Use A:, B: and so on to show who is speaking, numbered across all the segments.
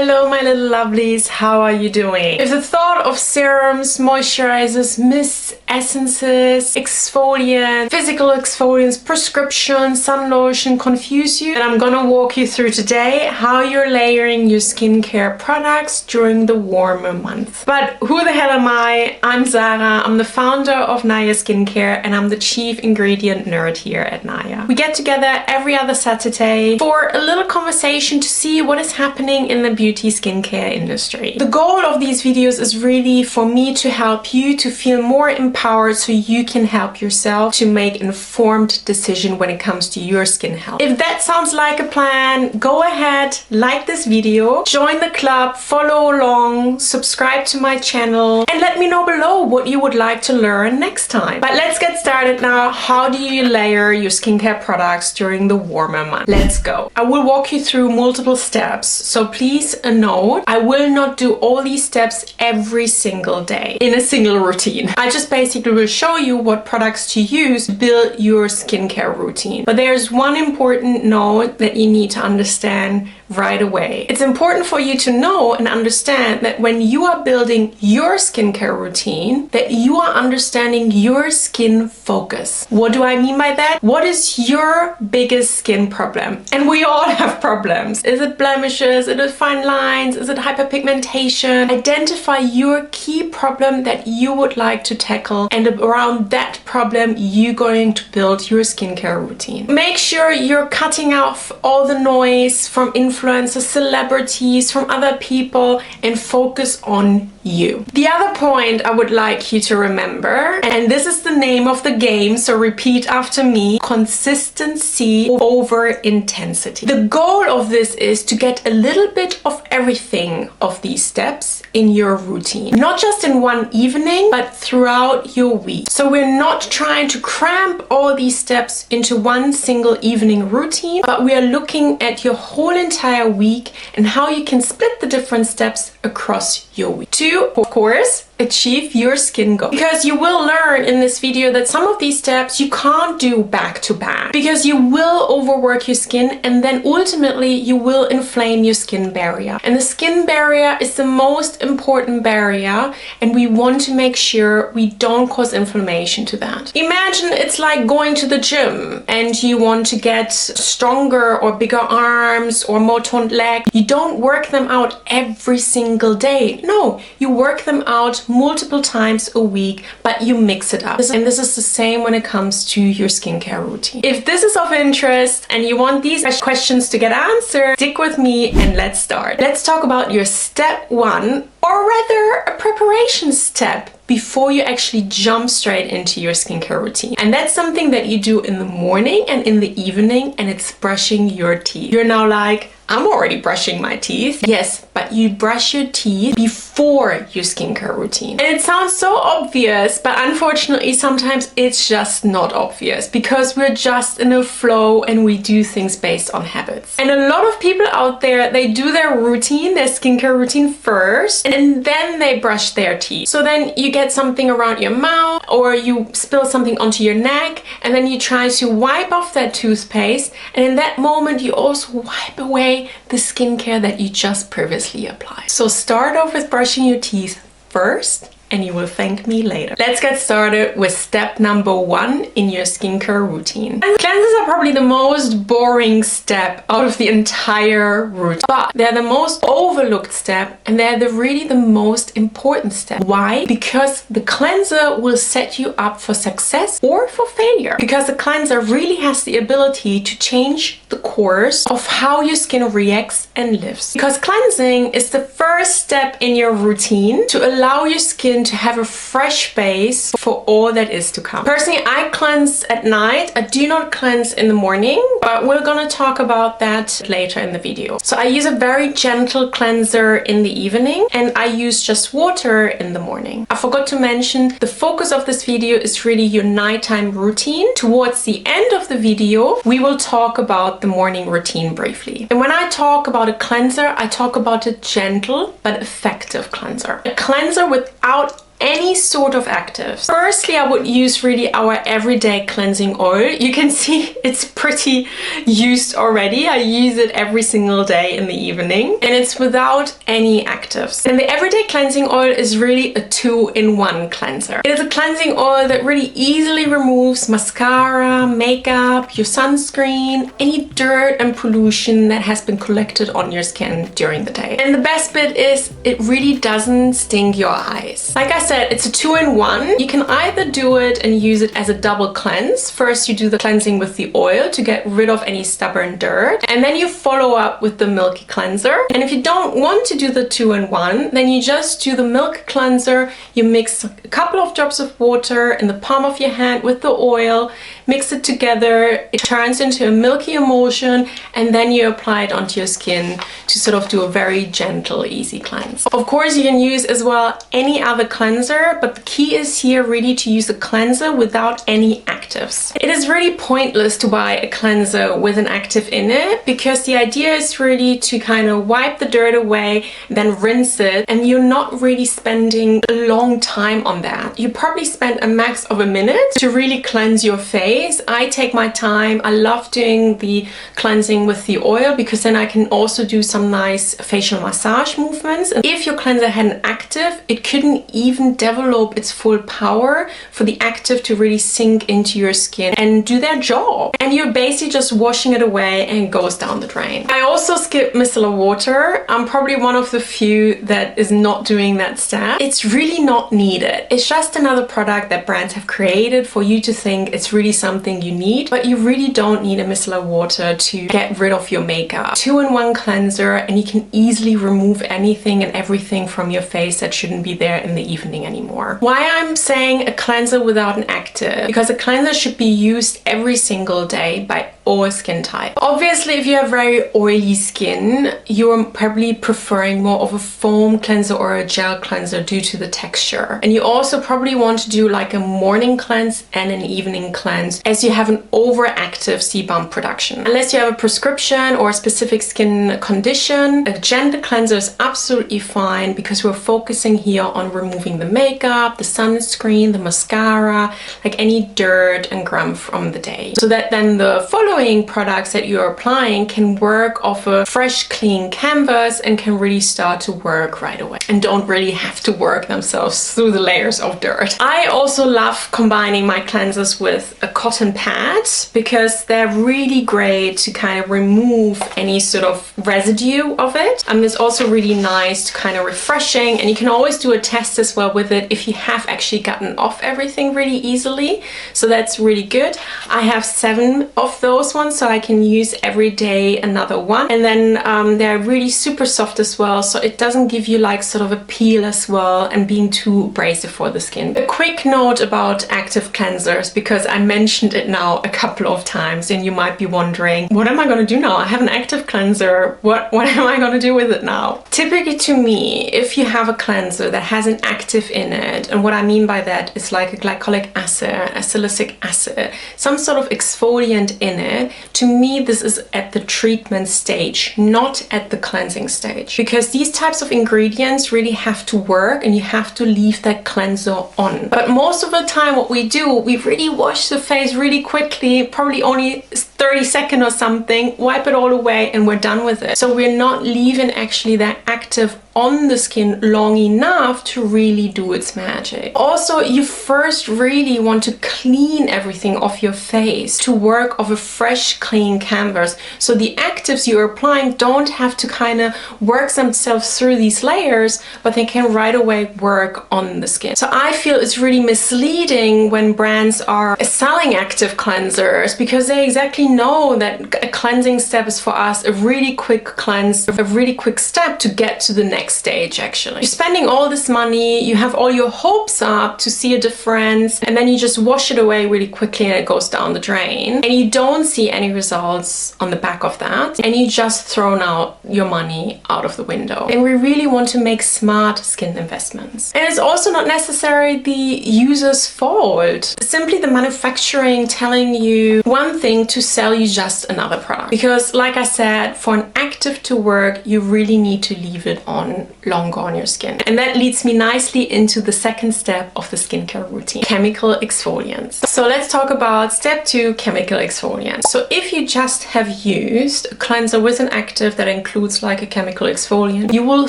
A: Hello my little lovelies, how are you doing? If the thought of serums, moisturizers, mists, essences, exfoliants, physical exfoliants, prescription, sun lotion confuse you, then I'm gonna walk you through today how you're layering your skincare products during the warmer months. But who the hell am I? I'm Zara, I'm the founder of Naya Skincare and I'm the chief ingredient nerd here at Naya. We get together every other Saturday for a little conversation to see what is happening in the beauty skincare industry. The goal of these videos is really for me to help you to feel more empowered so you can help yourself to make informed decision when it comes to your skin health. If that sounds like a plan, go ahead, like this video, join the club, follow along, subscribe to my channel, and let me know below what you would like to learn next time. But let's get started now. How do you layer your skincare products during the warmer months? Let's go. I will walk you through multiple steps, so please note, I will not do all these steps every single day in a single routine. I just basically will show you what products to use to build your skincare routine. But there's one important note that you need to understand right away. It's important for you to know and understand that when you are building your skincare routine, that you are understanding your skin focus. What do I mean by that? What is your biggest skin problem? And we all have problems. Is it blemishes? Is it fine lines? Is it hyperpigmentation? Identify your key problem that you would like to tackle, and around that problem you're going to build your skincare routine. Make sure you're cutting off all the noise from influencers, celebrities, from other people, and focus on you. The other point I would like you to remember, and this is the name of the game, so repeat after me: consistency over intensity. The goal of this is to get a little bit of everything of these steps in your routine, not just in one evening but throughout your week. So we're not trying to cramp all these steps into one single evening routine, but we are looking at your whole entire week and how you can split the different steps across your week to, of course, achieve your skin goal. Because you will learn in this video that some of these steps you can't do back to back, because you will overwork your skin and then ultimately you will inflame your skin barrier. And the skin barrier is the most important barrier, and we want to make sure we don't cause inflammation to that. Imagine it's like going to the gym and you want to get stronger or bigger arms or more toned legs. You don't work them out every single day. No, you work them out multiple times a week, but you mix it up. And this is the same when it comes to your skincare routine. If this is of interest and you want these questions to get answered, stick with me and let's start. Let's talk about your step one, or rather a preparation step before you actually jump straight into your skincare routine. And that's something that you do in the morning and in the evening, and it's brushing your teeth. You're now like, I'm already brushing my teeth. Yes, but you brush your teeth before your skincare routine. And it sounds so obvious, but unfortunately sometimes it's just not obvious, because we're just in a flow and we do things based on habits. And a lot of people out there, they do their routine, their skincare routine first, and then they brush their teeth. So then you get something around your mouth, or you spill something onto your neck, and then you try to wipe off that toothpaste, and in that moment you also wipe away the skincare that you just previously applied. So start off with brushing your teeth first, and you will thank me later. Let's get started with step number one in your skincare routine. Cleansers are probably the most boring step out of the entire routine, but they're the most overlooked step, and they're really the most important step. Why? Because the cleanser will set you up for success or for failure, because the cleanser really has the ability to change the course of how your skin reacts and lives. Because cleansing is the first step in your routine to allow your skin to have a fresh base for all that is to come. Personally, I cleanse at night. I do not cleanse in the morning, but we're gonna talk about that later in the video. So I use a very gentle cleanser in the evening, and I use just water in the morning. I forgot to mention, the focus of this video is really your nighttime routine. Towards the end of the video, we will talk about the morning routine briefly. And when I talk about a cleanser, I talk about a gentle but effective cleanser. A cleanser without any sort of actives. Firstly, I would use really our everyday cleansing oil. You can see it's pretty used already. I use it every single day in the evening, and it's without any actives. And the everyday cleansing oil is really a 2-in-1 cleanser. It is a cleansing oil that really easily removes mascara, makeup, your sunscreen, any dirt and pollution that has been collected on your skin during the day. And the best bit is it really doesn't sting your eyes. Like I said, it's a 2-in-1. You can either do it and use it as a double cleanse. First, you do the cleansing with the oil to get rid of any stubborn dirt, and then you follow up with the milky cleanser. And if you don't want to do the 2-in-1, then you just do the milk cleanser. You mix a couple of drops of water in the palm of your hand with the oil, mix it together, it turns into a milky emulsion, and then you apply it onto your skin to sort of do a very gentle, easy cleanse. Of course, you can use as well any other cleanser, but the key is here really to use a cleanser without any actives. It is really pointless to buy a cleanser with an active in it, because the idea is really to kind of wipe the dirt away, then rinse it, and you're not really spending a long time on that. You probably spend a max of a minute to really cleanse your face. I take my time. I love doing the cleansing with the oil because then I can also do some nice facial massage movements. And if your cleanser had an active, it couldn't even develop its full power for the active to really sink into your skin and do their job. And you're basically just washing it away and it goes down the drain. I also skip micellar water. I'm probably one of the few that is not doing that step. It's really not needed. It's just another product that brands have created for you to think it's really something you need, but you really don't need a micellar water to get rid of your makeup. 2-in-1 cleanser, and you can easily remove anything and everything from your face that shouldn't be there in the evening anymore. Why I'm saying a cleanser without an active? Because a cleanser should be used every single day by all skin type. Obviously, if you have very oily skin, you're probably preferring more of a foam cleanser or a gel cleanser due to the texture. And you also probably want to do like a morning cleanse and an evening cleanse, as you have an overactive sebum production. Unless you have a prescription or a specific skin condition, a gentle cleanser is absolutely fine, because we're focusing here on removing the makeup, the sunscreen, the mascara, like any dirt and grime from the day, so that then the following products that you're applying can work off a fresh, clean canvas and can really start to work right away and don't really have to work themselves through the layers of dirt. I also love combining my cleansers with a cotton pad, because they're really great to kind of remove any sort of residue of it. And it's also really nice to kind of refreshing, and you can always do a test as well with it if you have actually gotten off everything really easily. So that's really good. I have 7 of those ones, so I can use every day another one. And then they're really super soft as well, so it doesn't give you like sort of a peel as well and being too abrasive for the skin. A quick note about active cleansers, because I mentioned it now a couple of times and you might be wondering, what am I going to do now? I have an active cleanser. What am I going to do with it now? Typically, to me, if you have a cleanser that has an active in it, and what I mean by that is like a glycolic acid, a salicylic acid, some sort of exfoliant in it, to me this is at the treatment stage, not at the cleansing stage, because these types of ingredients really have to work and you have to leave that cleanser on. But most of the time what we do, we really wash the face really quickly, probably only 30 seconds or something, wipe it all away and we're done with it. So we're not leaving actually that active on the skin long enough to really do its magic. Also, you first really want to clean everything off your face to work off a fresh, clean canvas. So the actives you're applying don't have to kind of work themselves through these layers, but they can right away work on the skin. So I feel it's really misleading when brands are selling active cleansers, because they exactly know that a cleansing step is for us a really quick cleanse, a really quick step to get to the next stage. Actually, you're spending all this money, you have all your hopes up to see a difference, and then you just wash it away really quickly and it goes down the drain, and you don't see any results on the back of that, and you just thrown out your money out of the window. And we really want to make smart skin investments. And it's also not necessarily the user's fault, simply the manufacturing telling you one thing to sell you just another product. Because like I said, for an active to work, you really need to leave it it on longer on your skin. And that leads me nicely into the second step of the skincare routine, chemical exfoliants. So let's talk about step 2, chemical exfoliants. So if you just have used a cleanser with an active that includes like a chemical exfoliant, you will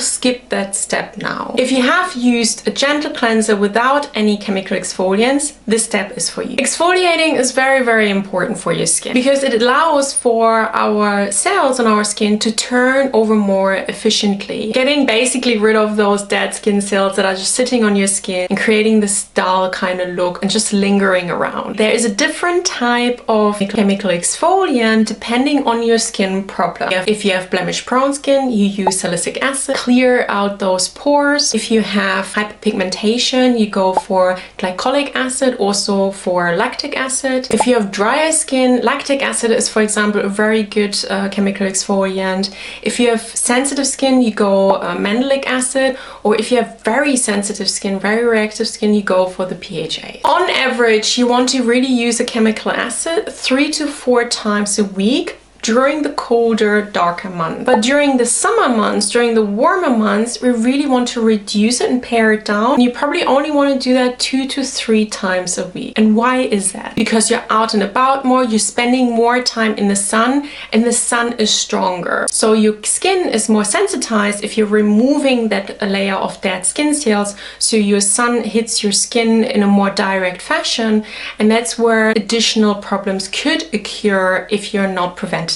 A: skip that step now. If you have used a gentle cleanser without any chemical exfoliants, this step is for you. Exfoliating is very, very important for your skin because it allows for our cells on our skin to turn over more efficiently, getting basically rid of those dead skin cells that are just sitting on your skin and creating this dull kind of look and just lingering around. There is a different type of chemical exfoliant depending on your skin problem. If you have blemish prone skin, you use salicylic acid, clear out those pores. If you have hyperpigmentation, you go for glycolic acid, also for lactic acid. If you have drier skin, lactic acid is, for example, a very good chemical exfoliant. If you have sensitive skin, you go mandelic acid, or if you have very sensitive skin, very reactive skin, you go for the PHA. On average, you want to really use a chemical acid 3 to 4 times a week during the colder, darker months. But during the summer months, during the warmer months, we really want to reduce it and pare it down. You probably only want to do that 2 to 3 times a week. And why is that? Because you're out and about more, you're spending more time in the sun, and the sun is stronger. So your skin is more sensitized if you're removing that layer of dead skin cells, so your sun hits your skin in a more direct fashion, and that's where additional problems could occur if you're not preventing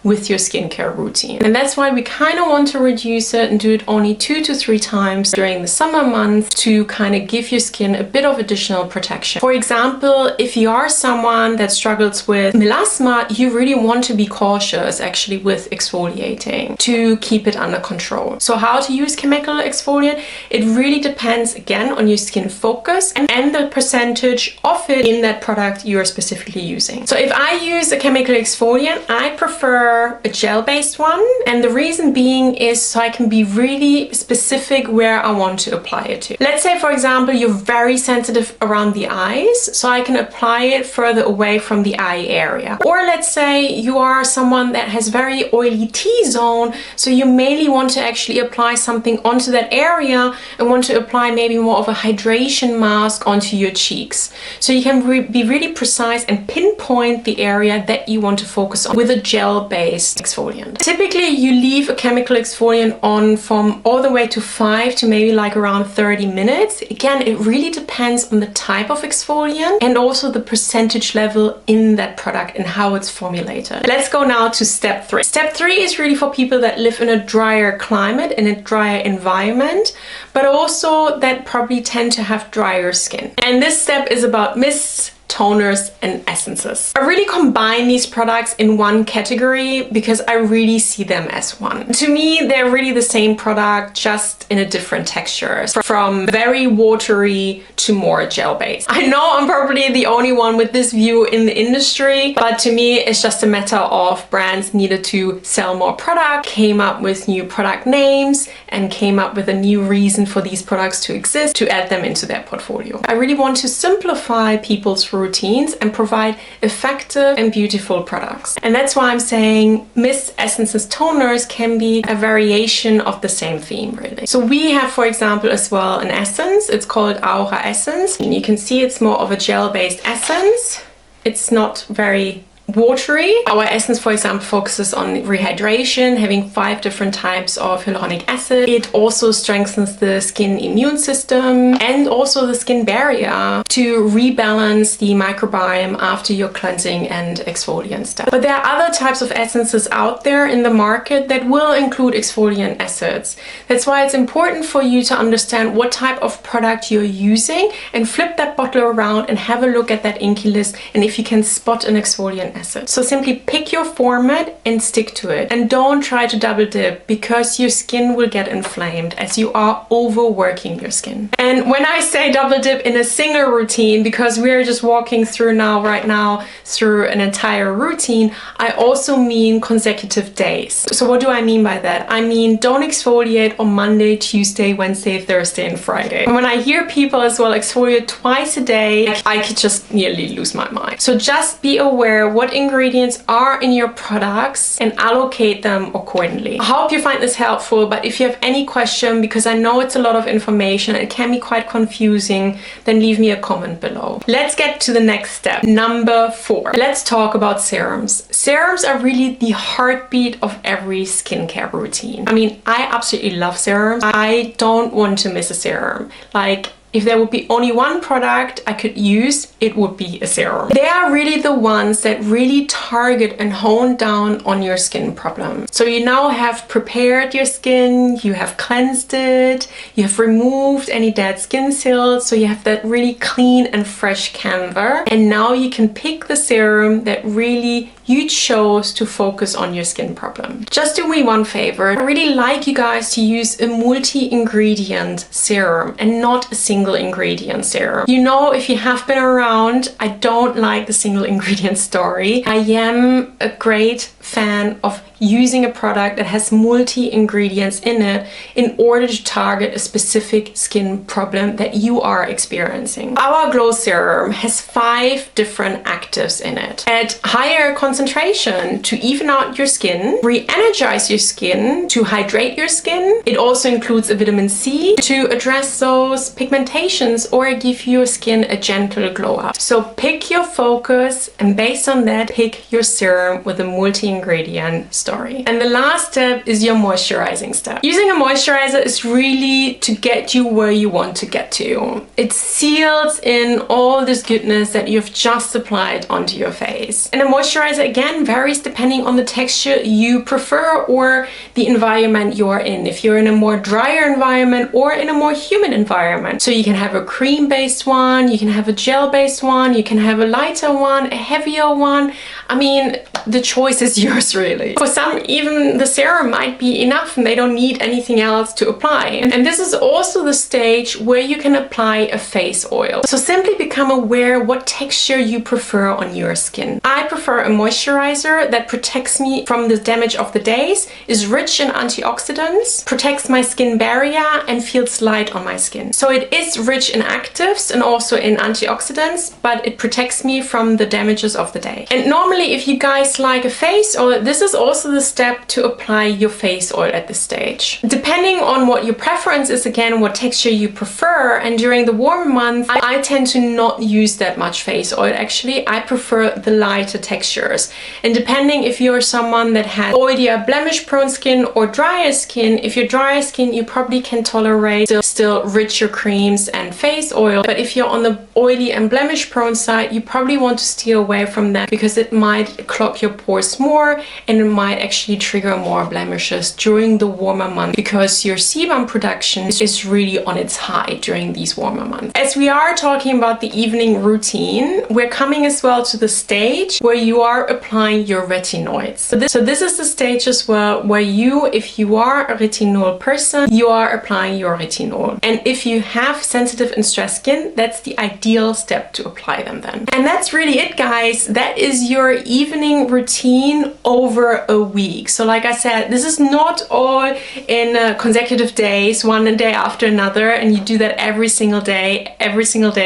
A: with your skincare routine. And that's why we kind of want to reduce it and do it only 2 to 3 times during the summer months to kind of give your skin a bit of additional protection. For example, if you are someone that struggles with melasma, you really want to be cautious actually with exfoliating to keep it under control. So how to use chemical exfoliant? It really depends again on your skin focus and the percentage of it in that product you are specifically using. So if I use a chemical exfoliant, I prefer a gel-based one, and the reason being is so I can be really specific where I want to apply it to. Let's say, for example, you're very sensitive around the eyes, so I can apply it further away from the eye area. Or let's say you are someone that has very oily T-zone, so you mainly want to actually apply something onto that area and want to apply maybe more of a hydration mask onto your cheeks. So you can be really precise and pinpoint the area that you want to focus on with a gel-based exfoliant. Typically, you leave a chemical exfoliant on from all the way to 5 to maybe like around 30 minutes. Again, it really depends on the type of exfoliant and also the percentage level in that product and how it's formulated. Let's go now to step 3. Step 3 is really for people that live in a drier climate, in a drier environment, but also that probably tend to have drier skin. And this step is about mists, toners and essences. I really combine these products in one category because I really see them as one. To me, they're really the same product, just in a different texture, from very watery to more gel-based. I know I'm probably the only one with this view in the industry, but to me, it's just a matter of brands needed to sell more product, came up with new product names, and came up with a new reason for these products to exist to add them into their portfolio. I really want to simplify people's routines and provide effective and beautiful products. And that's why I'm saying mists, essences, toners can be a variation of the same theme, really. So we have, for example, as well an essence. It's called Aura Essence. And you can see it's more of a gel-based essence. It's not very watery. Our essence, for example, focuses on rehydration, having 5 different types of hyaluronic acid. It also strengthens the skin immune system and also the skin barrier to rebalance the microbiome after your cleansing and exfoliant step. But there are other types of essences out there in the market that will include exfoliant acids. That's why it's important for you to understand what type of product you're using and flip that bottle around and have a look at that Inky list and if you can spot an exfoliant acid. So simply pick your format and stick to it, and don't try to double dip because your skin will get inflamed as you are overworking your skin. And when I say double dip in a single routine, because we're just walking through right now through an entire routine, I also mean consecutive days. So what do I mean by that? I mean don't exfoliate on Monday, Tuesday, Wednesday, Thursday and Friday. And when I hear people as well exfoliate twice a day, I could just nearly lose my mind. So just be aware what what ingredients are in your products and allocate them accordingly. I hope you find this helpful, but if you have any question, because I know it's a lot of information, it can be quite confusing, then leave me a comment below. Let's get to the next step. Number 4. Let's talk about serums. Serums are really the heartbeat of every skincare routine. I mean, I absolutely love serums. I don't want to miss a serum. Like, if there would be only one product I could use, it would be a serum. They are really the ones that really target and hone down on your skin problem. So you now have prepared your skin, you have cleansed it, you have removed any dead skin cells, so you have that really clean and fresh canvas. And now you can pick the serum that really you chose to focus on your skin problem. Just do me one favor. I really like you guys to use a multi-ingredient serum and not a single ingredient serum. You know, if you have been around, I don't like the single ingredient story. I am a great fan of using a product that has multi-ingredients in it in order to target a specific skin problem that you are experiencing. Our Glow Serum has 5 different actives in it. At higher concentration to even out your skin, re-energize your skin, to hydrate your skin. It also includes a vitamin C to address those pigmentations or give your skin a gentle glow up. So pick your focus and based on that, pick your serum with a multi-ingredient story. And the last step is your moisturizing step. Using a moisturizer is really to get you where you want to get to. It seals in all this goodness that you've just applied onto your face. And a moisturizer again varies depending on the texture you prefer or the environment you're in. If you're in a more drier environment or in a more humid environment. So you can have a cream-based one, you can have a gel-based one, you can have a lighter one, a heavier one. I mean, the choice is yours really. For some, even the serum might be enough and they don't need anything else to apply. And this is also the stage where you can apply a face oil. So simply become aware what texture you prefer on your skin. I prefer a moisturizer that protects me from the damage of the days, is rich in antioxidants, protects my skin barrier and feels light on my skin. So it is rich in actives and also in antioxidants, but it protects me from the damages of the day. And normally if you guys like a face oil, this is also the step to apply your face oil at this stage. Depending on what your preference is, again, what texture you prefer, and during the warmer months, I tend to not use that much face oil actually. I prefer the lighter textures. And depending if you're someone that has oilier, blemish prone skin or drier skin, if you're drier skin, you probably can tolerate still richer creams and face oil. But if you're on the oily and blemish prone side, you probably want to steer away from that because it might clog your pores more and it might actually trigger more blemishes during the warmer months because your sebum production is really on its high during these warmer months. As we are talking about the evening routine, we're coming as well to the stage where you are applying your retinoids. So this is the stage as well where you, if you are a retinol person, you are applying your retinol. And if you have sensitive and stressed skin, that's the ideal step to apply them then. And that's really it, guys. That is your evening routine over a week. So like I said, this is not all in consecutive days, one a day after another, and you do that every single day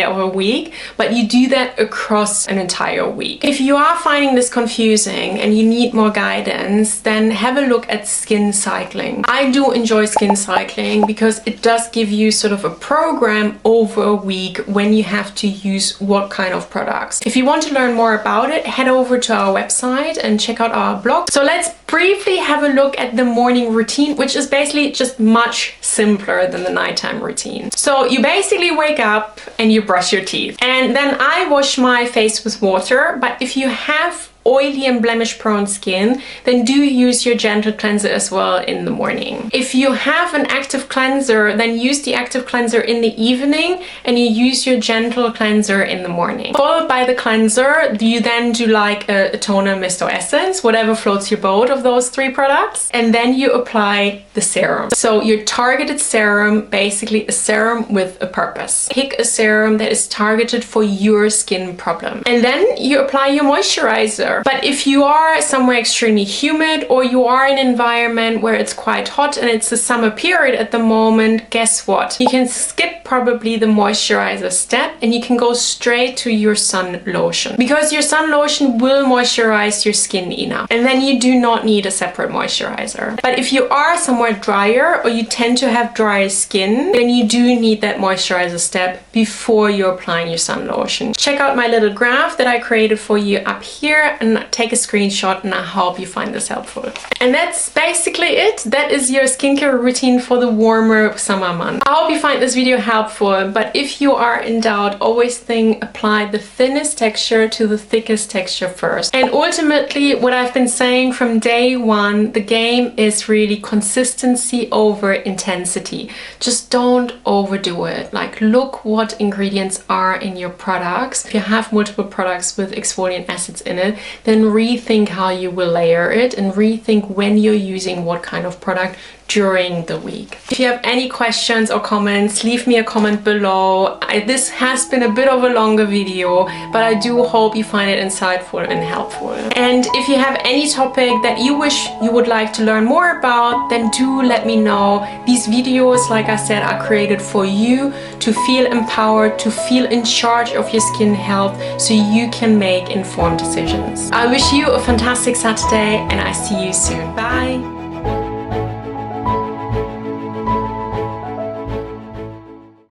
A: of a week, but you do that across an entire week. If you are finding this confusing and you need more guidance, then have a look at skin cycling. I do enjoy skin cycling because it does give you sort of a program over a week when you have to use what kind of products. If you want to learn more about it, head over to our website and check out our blog. So let's briefly have a look at the morning routine, which is basically just much simpler than the nighttime routine. So you basically wake up and you brush your teeth. And then I wash my face with water, but if you have oily and blemish prone skin, then do use your gentle cleanser as well in the morning. If you have an active cleanser, then use the active cleanser in the evening and you use your gentle cleanser in the morning. Followed by the cleanser, you then do like a toner, mist or essence, whatever floats your boat of those 3 products, and then you apply the serum. So your targeted serum, basically a serum with a purpose. Pick a serum that is targeted for your skin problem. And then you apply your moisturizer. But if you are somewhere extremely humid or you are in an environment where it's quite hot and it's the summer period at the moment, guess what? You can skip skip probably the moisturizer step and you can go straight to your sun lotion, because your sun lotion will moisturize your skin enough, and then you do not need a separate moisturizer. But if you are somewhat drier or you tend to have dry skin, then you do need that moisturizer step before you're applying your sun lotion. Check out my little graph that I created for you up here and take a screenshot, and I hope you find this helpful. And that's basically it. That is your skincare routine for the warmer summer month. I hope you find this video helpful, but if you are in doubt, always think apply the thinnest texture to the thickest texture first. And ultimately, what I've been saying from day one, the game is really consistency over intensity. Just don't overdo it. Like, look what ingredients are in your products. If you have multiple products with exfoliant acids in it, then rethink how you will layer it and rethink when you're using what kind of product during the week. If you have any questions or comments, leave me a comment below. This has been a bit of a longer video, but I do hope you find it insightful and helpful. And if you have any topic that you wish you would like to learn more about, then do let me know. These videos, like I said, are created for you to feel empowered, to feel in charge of your skin health, so you can make informed decisions. I wish you a fantastic Saturday, and I see you soon. Bye!